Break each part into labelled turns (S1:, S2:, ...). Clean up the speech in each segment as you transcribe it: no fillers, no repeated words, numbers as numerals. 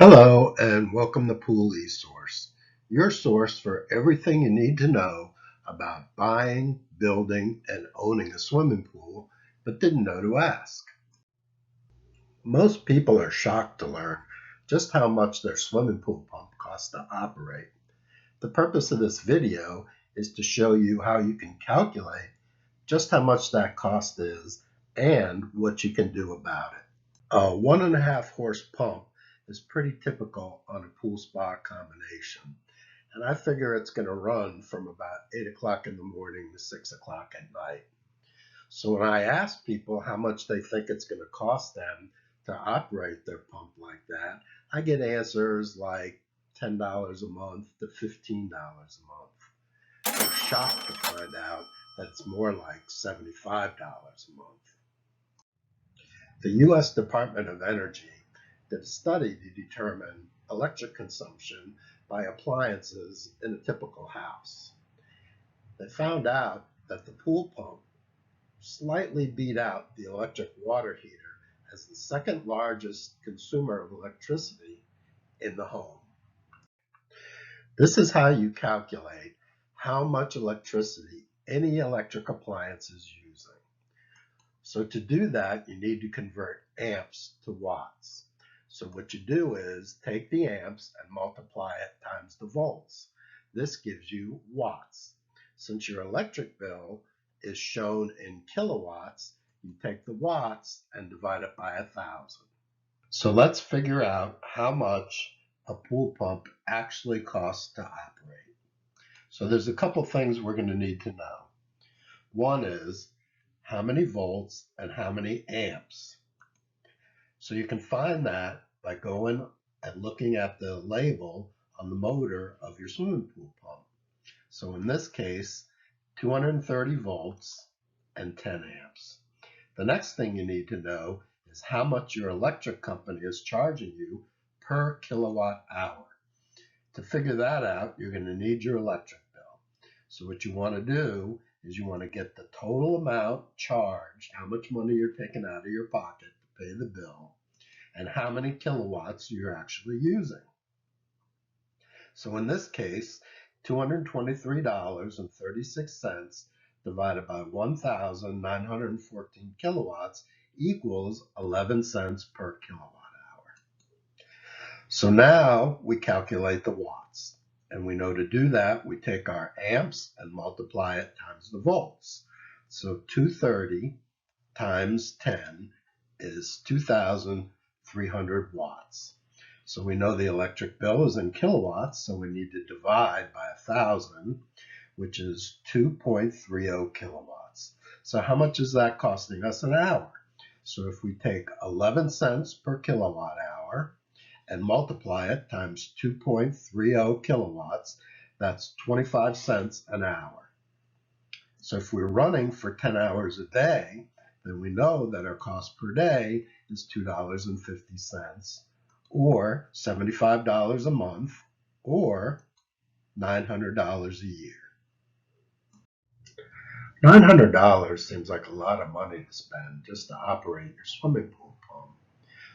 S1: Hello and welcome to Pool eSource, your source for everything you need to know about buying, building, and owning a swimming pool, but didn't know to ask. Most people are shocked to learn just how much their swimming pool pump costs to operate. The purpose of this video is to show you how you can calculate just how much that cost is and what you can do about it. A 1.5 horse pump is pretty typical on a pool spa combination, and I figure it's going to run from about 8 o'clock in the morning to 6 o'clock at night. So when I ask people how much they think it's going to cost them to operate their pump like that, I get answers like $10 a month to $15 a month. They're shocked to find out that it's more like $75 a month. The U.S. Department of Energy did a study to determine electric consumption by appliances in a typical house. They found out that the pool pump slightly beat out the electric water heater as the second largest consumer of electricity in the home. This is how you calculate how much electricity any electric appliance is using. So to do that, you need to convert amps to watts. So what you do is take the amps and multiply it times the volts. This gives you watts. Since your electric bill is shown in kilowatts, you take the watts and divide it by 1,000. So let's figure out how much a pool pump actually costs to operate. So there's a couple things we're going to need to know. One is how many volts and how many amps. So you can find that by going and looking at the label on the motor of your swimming pool pump. So in this case, 230 volts and 10 amps. The next thing you need to know is how much your electric company is charging you per kilowatt hour. To figure that out, you're going to need your electric bill. So what you want to do is you want to get the total amount charged, how much money you're taking out of your pocket to pay the bill, and how many kilowatts you're actually using. So in this case, $223.36 divided by 1,914 kilowatts equals 11 cents per kilowatt hour. So now we calculate the watts. And we know to do that, we take our amps and multiply it times the volts. So 230 times 10 is 2,300 watts. So we know the electric bill is in kilowatts, so we need to divide by 1,000, which is 2.30 kilowatts. So how much is that costing us an hour? So if we take 11 cents per kilowatt hour and multiply it times 2.30 kilowatts, that's 25 cents an hour. So if we're running for 10 hours a day, then we know that our cost per day is $2.50, or $75 a month, or $900 a year. $900 seems like a lot of money to spend just to operate your swimming pool pump.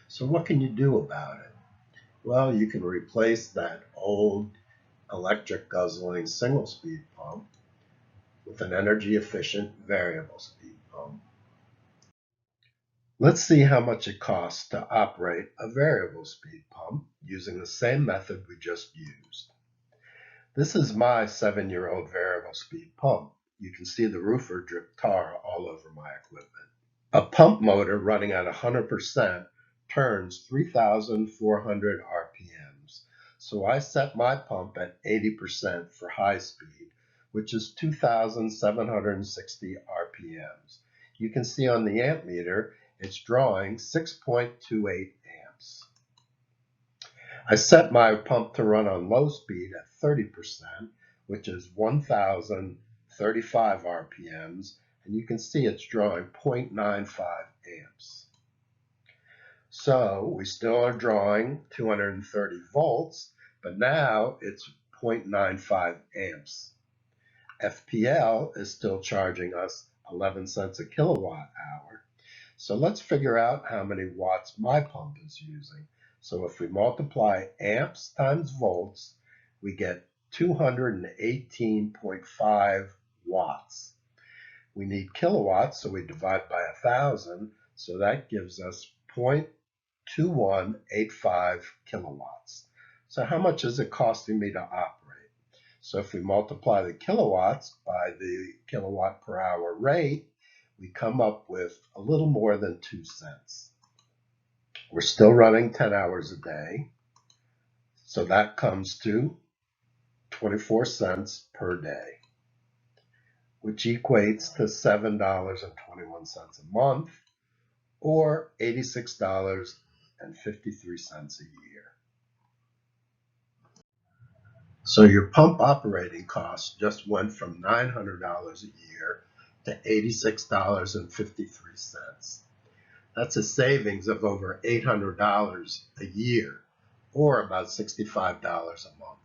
S1: So what can you do about it? Well, you can replace that old electric guzzling single speed pump with an energy efficient variable speed pump. Let's see how much it costs to operate a variable speed pump using the same method we just used. This is my 7-year-old variable speed pump. You can see the roofer drip tar all over my equipment. A pump motor running at 100% turns 3,400 RPMs. So I set my pump at 80% for high speed, which is 2,760 RPMs. You can see on the amp meter, it's drawing 6.28 amps. I set my pump to run on low speed at 30%, which is 1,035 RPMs, and you can see it's drawing 0.95 amps. So we still are drawing 230 volts, but now it's 0.95 amps. FPL is still charging us 11 cents a kilowatt hour. So let's figure out how many watts my pump is using. So if we multiply amps times volts, we get 218.5 watts. We need kilowatts, so we divide by 1,000, so that gives us 0.2185 kilowatts. So how much is it costing me to operate? So if we multiply the kilowatts by the kilowatt per hour rate, we come up with a little more than 2 cents. We're still running 10 hours a day, so that comes to 24 cents per day, which equates to $7.21 a month, or $86.53 a year. So your pump operating costs just went from $900 a year to $86.53. That's a savings of over $800 a year, or about $65 a month.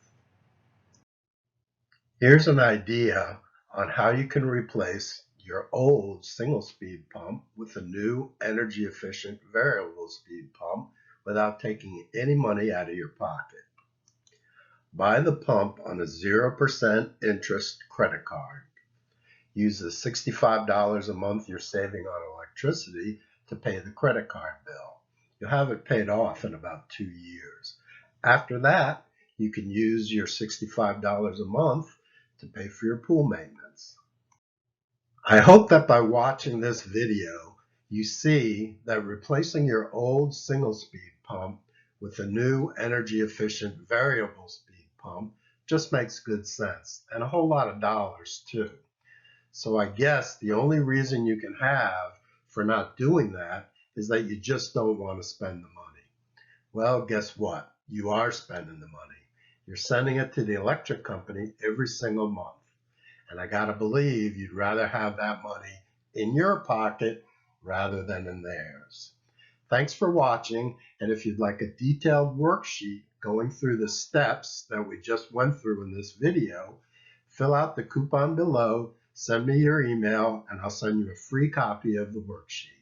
S1: Here's an idea on how you can replace your old single-speed pump with a new energy-efficient variable-speed pump without taking any money out of your pocket. Buy the pump on a 0% interest credit card. Use the $65 a month you're saving on electricity to pay the credit card bill. You'll have it paid off in about 2 years. After that, you can use your $65 a month to pay for your pool maintenance. I hope that by watching this video, you see that replacing your old single-speed pump with a new energy-efficient variable-speed pump just makes good sense, and a whole lot of dollars too. So I guess the only reason you can have for not doing that is that you just don't want to spend the money. Well, guess what? You are spending the money. You're sending it to the electric company every single month. And I gotta believe you'd rather have that money in your pocket rather than in theirs. Thanks for watching, and if you'd like a detailed worksheet going through the steps that we just went through in this video, fill out the coupon below, send me your email, and I'll send you a free copy of the worksheet.